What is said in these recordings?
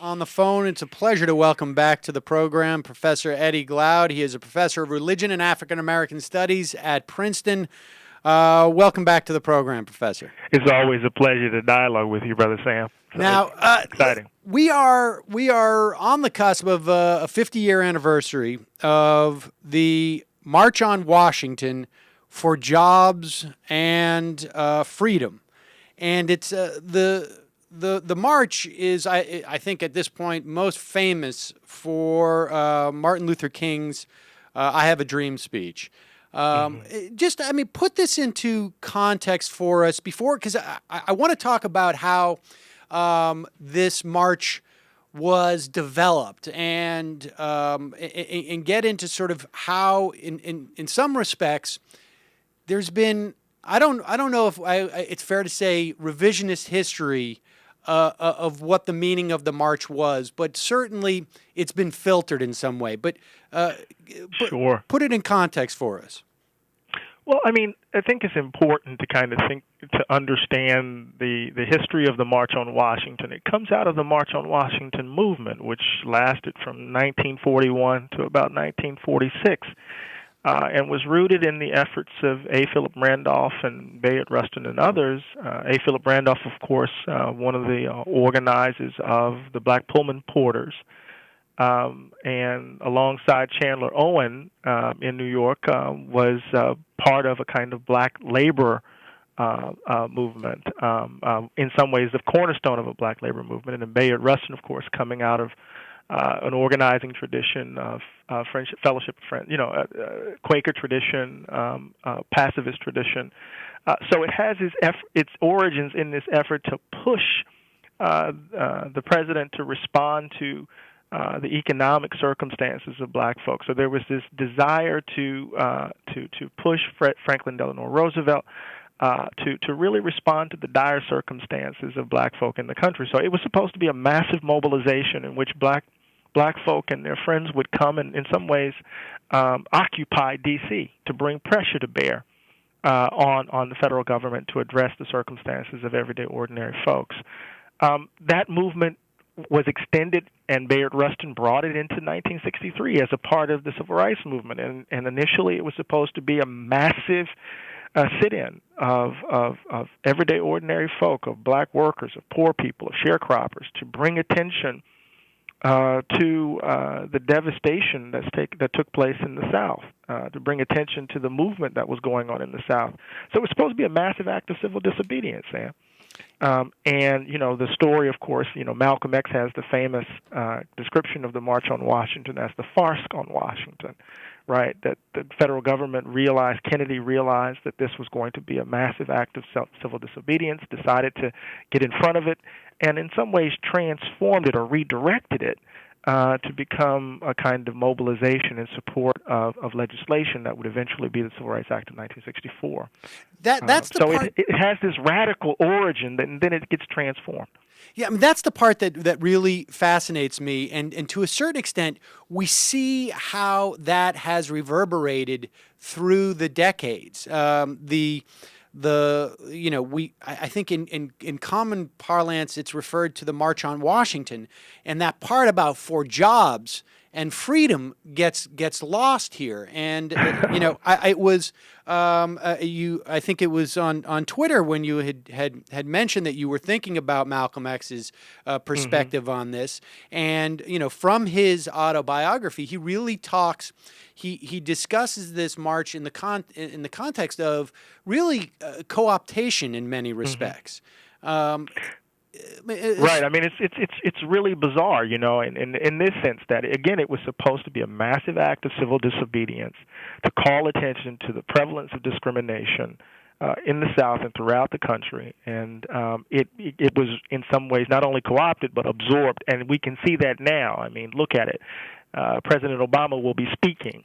On the phone, it's a pleasure to welcome back to the program Professor Eddie Glaude. He is a professor of religion and African American studies at Princeton. Welcome back to the program, Professor. It's always a pleasure to dialogue with you, Brother Sam. So now, exciting. We are on the cusp of a 50-year anniversary of the March on Washington for Jobs and Freedom, and it's The march is, I think, at this point, most famous for Martin Luther King's "I Have a Dream" speech. Put this into context for us before, because I want to talk about how this march was developed and get into sort of how, in some respects, there's been I don't know if it's fair to say revisionist history of what the meaning of the march was, but certainly it's been filtered in some way. But Sure. Put it in context for us. Well, I mean, I think it's important to understand the history of the March on Washington. It comes out of the March on Washington movement, which lasted from 1941 to about 1946. And was rooted in the efforts of A. Philip Randolph and Bayard Rustin and others. A. Philip Randolph, of course, one of the organizers of the Black Pullman Porters, and alongside Chandler Owen in New York, was part of a kind of black labor movement, in some ways the cornerstone of a black labor movement. And then Bayard Rustin, of course, coming out of an organizing tradition of friendship, fellowship, Quaker tradition, pacifist tradition. So it has its origins in this effort to push the president to respond to the economic circumstances of black folks. So there was this desire to push Franklin Delano Roosevelt to really respond to the dire circumstances of black folk in the country. So it was supposed to be a massive mobilization in which black folk and their friends would come and, in some ways, occupy D.C. to bring pressure to bear on the federal government to address the circumstances of everyday ordinary folks. That movement was extended, and Bayard Rustin brought it into 1963 as a part of the Civil Rights Movement. And initially it was supposed to be a massive sit-in of everyday ordinary folk, of black workers, of poor people, of sharecroppers, to bring attention to the devastation that took place in the South, to bring attention to the movement that was going on in the South. So it was supposed to be a massive act of civil disobedience, Sam. And, the story, of course, Malcolm X has the famous description of the March on Washington as the farce on Washington, right? That the federal government Kennedy realized that this was going to be a massive act of civil disobedience, decided to get in front of it, and in some ways transformed it or redirected it to become a kind of mobilization in support of legislation that would eventually be the Civil Rights Act of 1964. That's the part. So it has this radical origin, and then it gets transformed. Yeah, I mean, that's the part that really fascinates me, and to a certain extent, we see how that has reverberated through the decades. I think in common parlance, it's referred to the March on Washington, and that part about for jobs and freedom gets lost here. And I think it was on Twitter when you had mentioned that you were thinking about Malcolm X's perspective on this, and from his autobiography, he really talks. He discusses this march in the context of really co-optation in many respects. Right. I mean, it's really bizarre, in this sense that, again, it was supposed to be a massive act of civil disobedience to call attention to the prevalence of discrimination in the South and throughout the country. And it was in some ways not only co-opted but absorbed, and we can see that now. I mean, look at it. President Obama will be speaking,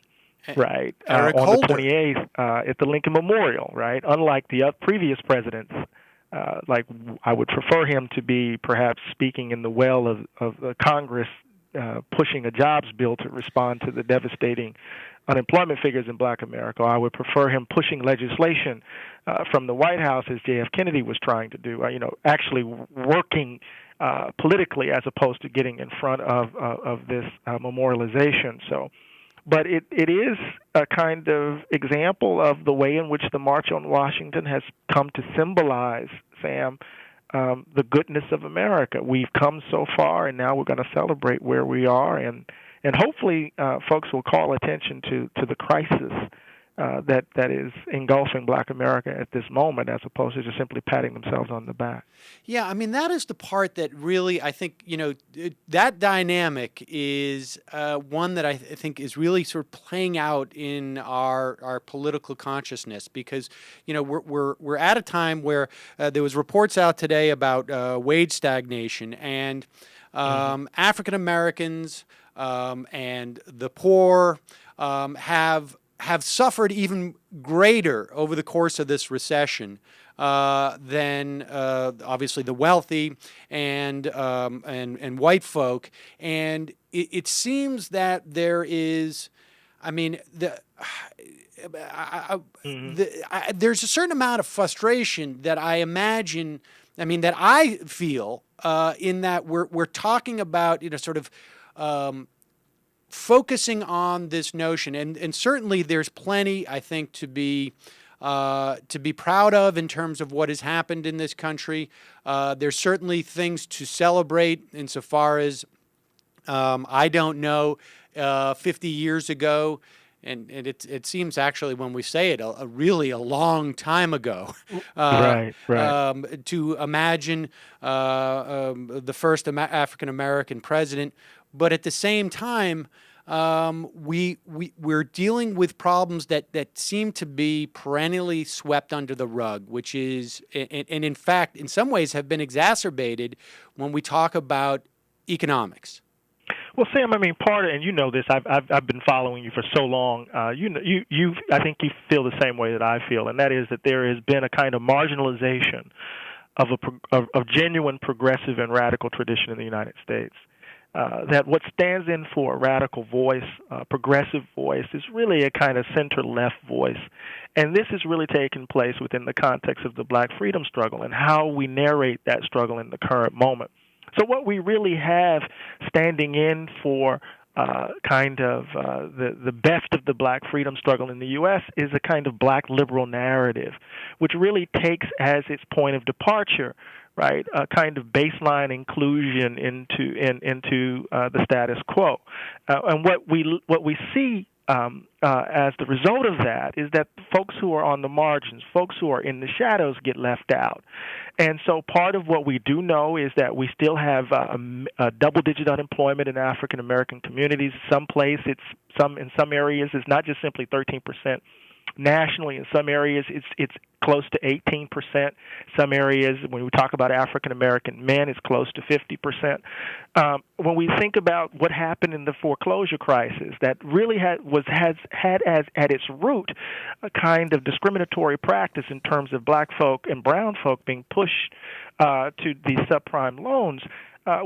right, on the 28th at the Lincoln Memorial, right? Unlike the previous presidents, I would prefer him to be perhaps speaking in the well of Congress pushing a jobs bill to respond to the devastating unemployment figures in Black America. I would prefer him pushing legislation from the White House, as J.F. Kennedy was trying to do, actually working politically as opposed to getting in front of this memorialization. So, but it is a kind of example of the way in which the March on Washington has come to symbolize, Sam, the goodness of America. We've come so far, and now we're going to celebrate where we are, and hopefully folks will call attention to the crisis that is engulfing Black America at this moment, as opposed to just simply patting themselves on the back. Yeah, I mean, that is the part that really, I think, that dynamic is one that I think is really sort of playing out in our political consciousness, because, we're at a time where there was reports out today about wage stagnation, and African Americans and the poor have suffered even greater over the course of this recession than obviously the wealthy and white folk. And it seems that there is, I mean, there's a certain amount of frustration that I imagine, that I feel in that we're talking about, sort of focusing on this notion, and certainly there's plenty, I think, to be proud of in terms of what has happened in this country. There's certainly things to celebrate insofar as I don't know 50 years ago, and it seems actually when we say it a really long time ago, right. To imagine the first African American president. But at the same time, we're dealing with problems that seem to be perennially swept under the rug, which is, and in fact, in some ways have been exacerbated when we talk about economics. Well, Sam, part of, and you know this, I've been following you for so long. I think you feel the same way that I feel, and that is that there has been a kind of marginalization of genuine progressive and radical tradition in the United States. That what stands in for a radical voice, progressive voice, is really a kind of center-left voice. And this has really taken place within the context of the Black freedom struggle and how we narrate that struggle in the current moment. So what we really have standing in for the best of the Black freedom struggle in the U.S. is a kind of Black liberal narrative, which really takes as its point of departure, right, a kind of baseline inclusion into the status quo, and what we see as the result of that is that folks who are on the margins, folks who are in the shadows, get left out. And so part of what we do know is that we still have a double-digit unemployment in African American communities. In some areas it's not just simply 13%. Nationally, in some areas, it's close to 18%. Some areas, when we talk about African American men, it's close to 50%. When we think about what happened in the foreclosure crisis, that really has had as at its root a kind of discriminatory practice in terms of Black folk and brown folk being pushed to these subprime loans.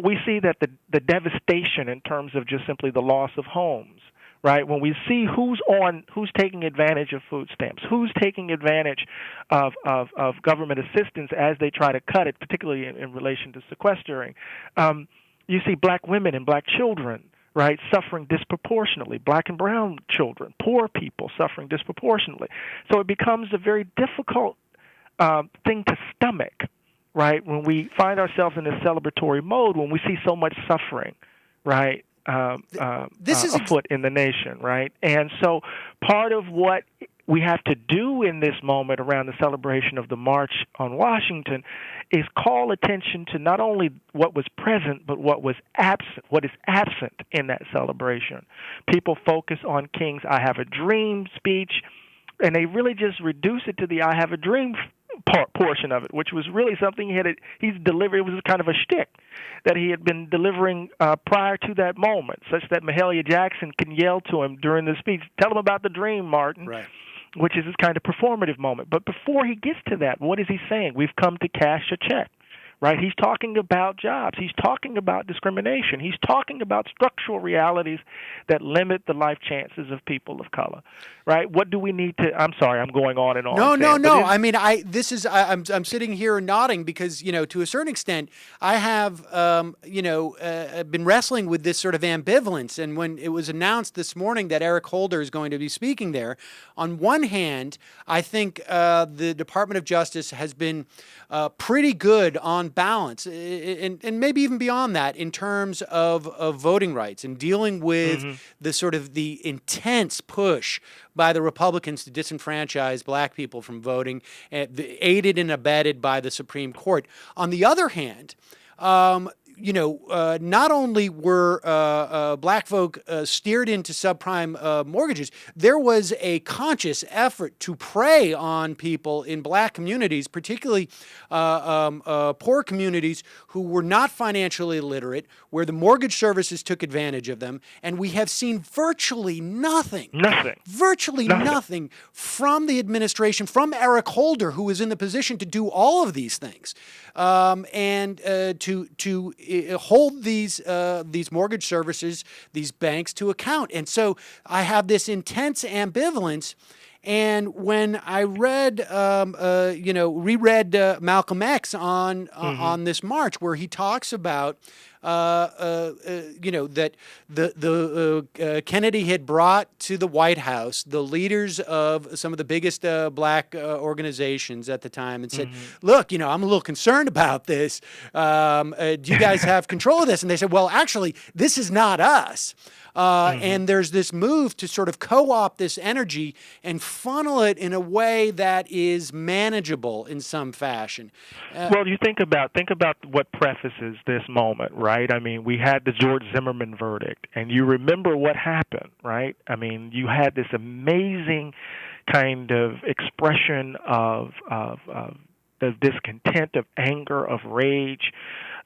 We see that the devastation in terms of just simply the loss of homes. Right, when we see who's taking advantage of food stamps, who's taking advantage of government assistance as they try to cut it, particularly in relation to sequestering, you see Black women and Black children, right, suffering disproportionately, Black and brown children, poor people suffering disproportionately. So it becomes a very difficult thing to stomach, right, when we find ourselves in this celebratory mode, when we see so much suffering, right, afoot in the nation, right? And so part of what we have to do in this moment around the celebration of the March on Washington is call attention to not only what was present, but what is absent in that celebration. People focus on King's I Have a Dream speech, and they really just reduce it to the I Have a Dream portion of it, which was really something he's delivered. It was kind of a shtick that he had been delivering prior to that moment, such that Mahalia Jackson can yell to him during the speech, "Tell him about the dream, Martin," right, which is this kind of performative moment. But before he gets to that, what is he saying? We've come to cash a check. right? He's talking about jobs. He's talking about discrimination. He's talking about structural realities that limit the life chances of people of color, right? What do we need to? I'm sorry, I'm going on and on. No, no, Sam, no. I mean, I'm sitting here nodding because, to a certain extent, I have, been wrestling with this sort of ambivalence. And when it was announced this morning that Eric Holder is going to be speaking there, on one hand, I think the Department of Justice has been pretty good on balance, and maybe even beyond that, in terms of voting rights and dealing with the sort of the intense push by the Republicans to disenfranchise black people from voting, aided and abetted by the Supreme Court. On the other hand, not only were black folk steered into subprime mortgages, there was a conscious effort to prey on people in black communities, particularly poor communities who were not financially literate, where the mortgage services took advantage of them. And we have seen virtually nothing from the administration, from Eric Holder, who is in the position to do all of these things, and to hold these mortgage services, these banks to account. And so I have this intense ambivalence. And when I read, reread Malcolm X on this march, where he talks about, that the Kennedy had brought to the White House the leaders of some of the biggest black organizations at the time and said, look, I'm a little concerned about this. Do you guys have control of this? And they said, well, actually, this is not us. And there's this move to sort of co-opt this energy and funnel it in a way that is manageable in some fashion. Well, you think about what prefaces this moment, right? I mean, we had the George Zimmerman verdict, and you remember what happened, right? I mean, you had this amazing kind of expression of discontent, of anger, of rage.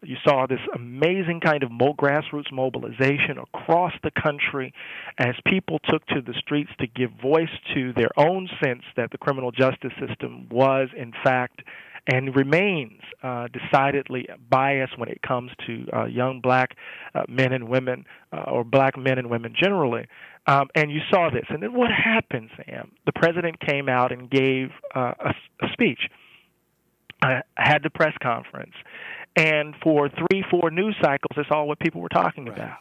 You saw this amazing kind of grassroots mobilization across the country as people took to the streets to give voice to their own sense that the criminal justice system was, in fact, and remains decidedly biased when it comes to young black men and women, or black men and women generally. And you saw this. And then what happened, Sam? The president came out and gave a speech. Had the press conference. And for 3-4 news cycles, that's all what people were talking about.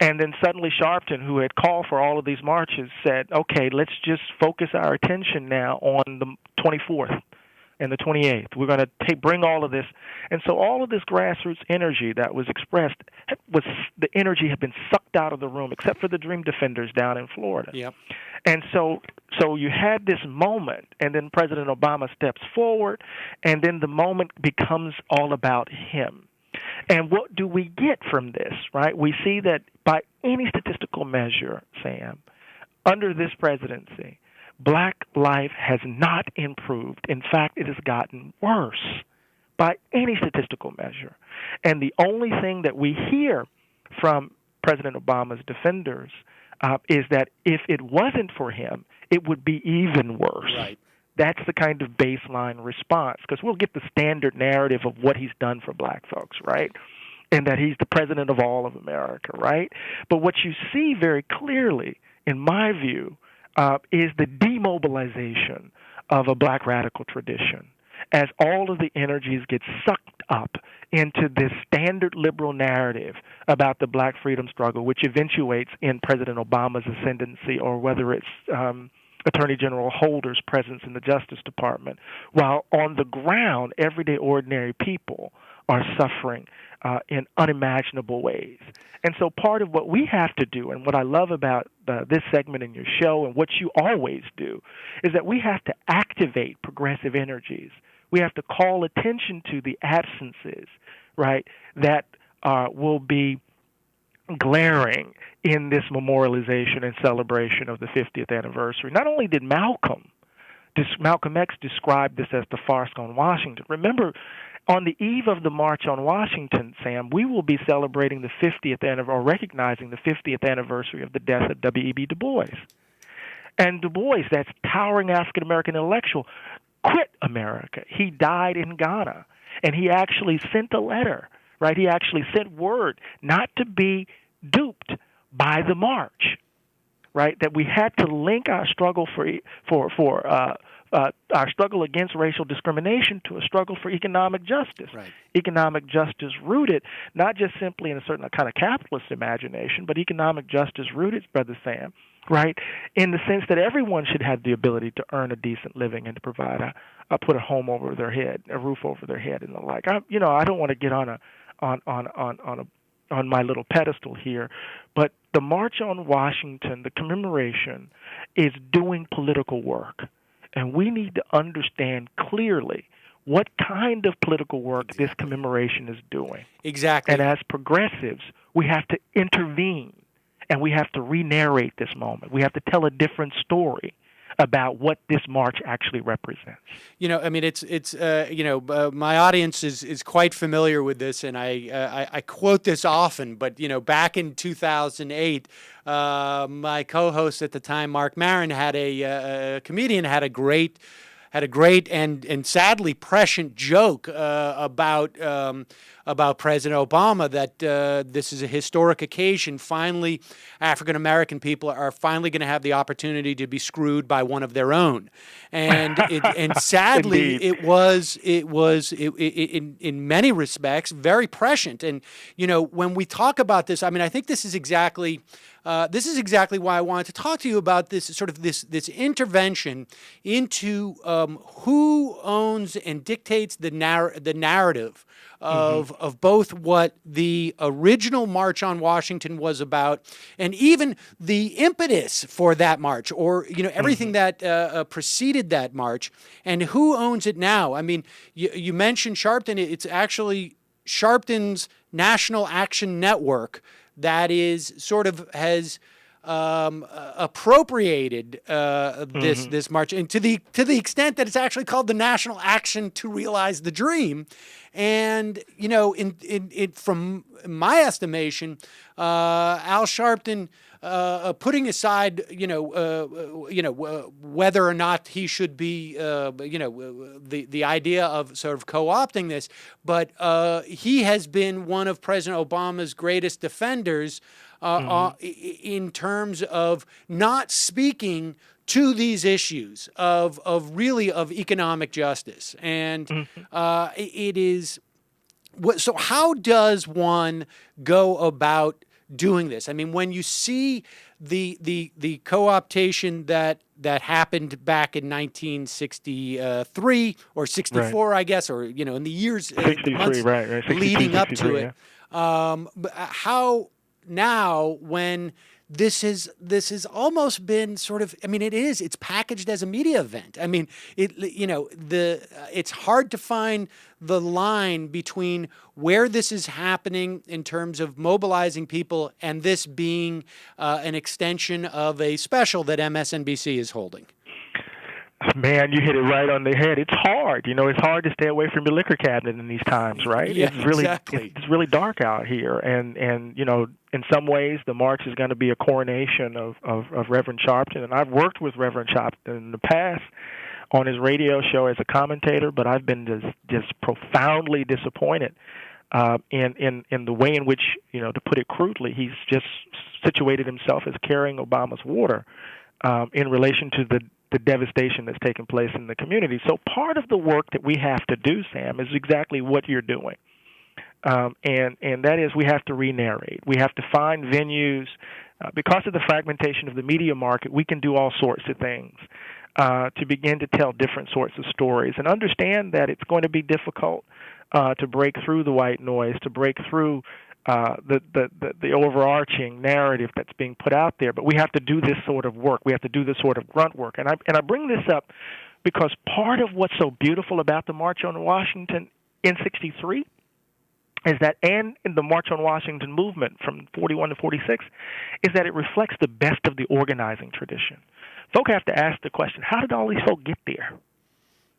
And then suddenly Sharpton, who had called for all of these marches, said, okay, let's just focus our attention now on the 24th and the 28th. We're going to bring all of this. And so all of this grassroots energy that was expressed, the energy had been sucked out of the room, except for the Dream Defenders down in Florida. Yep. And so you had this moment, and then President Obama steps forward, and then the moment becomes all about him. And what do we get from this, right? We see that by any statistical measure, Sam, under this presidency, black life has not improved. In fact, it has gotten worse by any statistical measure. And the only thing that we hear from President Obama's defenders is that if it wasn't for him, it would be even worse. Right. That's the kind of baseline response, because we'll get the standard narrative of what he's done for black folks, right? And that he's the president of all of America, right? But what you see very clearly, in my view, is the demobilization of a black radical tradition as all of the energies get sucked up into this standard liberal narrative about the black freedom struggle, which eventuates in President Obama's ascendancy, or whether it's Attorney General Holder's presence in the Justice Department, while on the ground, everyday ordinary people are suffering in unimaginable ways. And so part of what we have to do, and what I love about this segment in your show and what you always do, is that we have to activate progressive energies. We have to call attention to the absences, right, that will be glaring in this memorialization and celebration of the 50th anniversary. Not only did Malcolm X describe this as the farce on Washington. Remember, on the eve of the March on Washington, Sam, we will be celebrating the 50th anniversary, or recognizing the 50th anniversary of the death of W.E.B. Du Bois. And Du Bois, that towering African-American intellectual, quit America. He died in Ghana. And he actually sent a letter, right? He actually sent word not to be duped by the march, right? That we had to link our struggle our struggle against racial discrimination to a struggle for economic justice. Right. Economic justice rooted not just simply in a certain kind of capitalist imagination, but economic justice rooted, Brother Sam, right, in the sense that everyone should have the ability to earn a decent living and to provide put a home over their head, a roof over their head, and the like. I don't want to get on my little pedestal here, but the March on Washington, the commemoration, is doing political work. And we need to understand clearly what kind of political work this commemoration is doing. Exactly. And as progressives, we have to intervene, and we have to re-narrate this moment. We have to tell a different story about what this march actually represents. I mean, it's my audience is quite familiar with this, and I quote this often. But back in 2008, my co-host at the time, Mark Maron, a comedian had a great and sadly prescient joke about President Obama, that this is a historic occasion. Finally, African American people are finally going to have the opportunity to be screwed by one of their own, and sadly, it was in many respects very prescient. And when we talk about this, I mean, I think this is exactly why I wanted to talk to you about this sort of this intervention into who owns and dictates the narrative of both what the original March on Washington was about, and even the impetus for that march, or everything that preceded that march, and who owns it now. I mean, you mentioned Sharpton. It's actually Sharpton's National Action Network that is sort of has appropriated this march, and to the extent that it's actually called the National Action to Realize the Dream. And in from my estimation, Al Sharpton, putting aside whether or not he should be the idea of sort of co-opting this, but he has been one of President Obama's greatest defenders in terms of not speaking to these issues of economic justice. And it is so how does one go about doing this? I mean, when you see the co-optation that happened back in 1963 or 64, right, I guess, or in the years 63, right, leading up to it. Yeah. How now, when this has almost been sort of, I mean, it's packaged as a media event. I mean, it's hard to find the line between where this is happening in terms of mobilizing people and this being an extension of a special that MSNBC is holding. Man, you hit it right on the head. It's hard. It's hard to stay away from your liquor cabinet in these times, right? Yeah, it's really, exactly. It's really dark out here. And in some ways, the march is going to be a coronation of Reverend Sharpton. And I've worked with Reverend Sharpton in the past on his radio show as a commentator, but I've been just profoundly disappointed in the way in which, to put it crudely, he's just situated himself as carrying Obama's water in relation to the devastation that's taken place in the community. So part of the work that we have to do, Sam, is exactly what you're doing. And that is, we have to re-narrate. We have to find venues. Because of the fragmentation of the media market, we can do all sorts of things to begin to tell different sorts of stories, and understand that it's going to be difficult to break through the white noise, to break through the overarching narrative that's being put out there. But we have to do this sort of work. We have to do this sort of grunt work. And I bring this up because part of what's so beautiful about the March on Washington in '63 is that, and in the March on Washington movement from 41 to 46, is that it reflects the best of the organizing tradition. Folk have to ask the question, how did all these folk get there?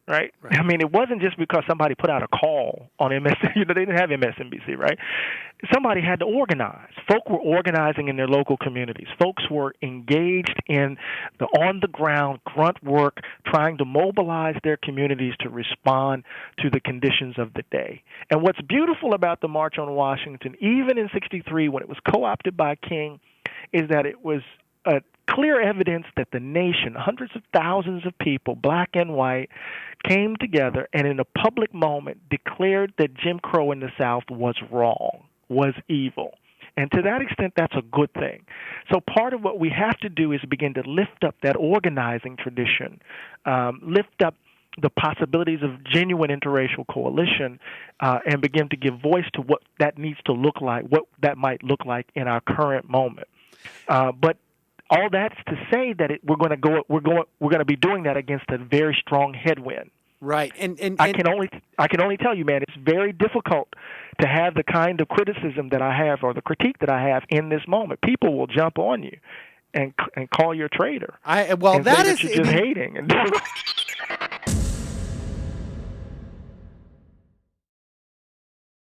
right? I mean, it wasn't just because somebody put out a call on MS. They didn't have MSNBC, right? Somebody had to organize. Folk were organizing in their local communities. Folks were engaged in the on-the-ground grunt work, trying to mobilize their communities to respond to the conditions of the day. And what's beautiful about the March on Washington, even in '63 when it was co-opted by King, is that it was a clear evidence that the nation, hundreds of thousands of people, black and white, came together and in a public moment declared that Jim Crow in the South was wrong, was evil. And to that extent, that's a good thing. So part of what we have to do is begin to lift up that organizing tradition, lift up the possibilities of genuine interracial coalition, and begin to give voice to what that needs to look like, what that might look like in our current moment. But all that's to say that we're going to be doing that against a very strong headwind. Right, and I can only tell you, man, it's very difficult to have the kind of criticism that I have or the critique that I have in this moment. People will jump on you and call you a traitor. That is you're just hating.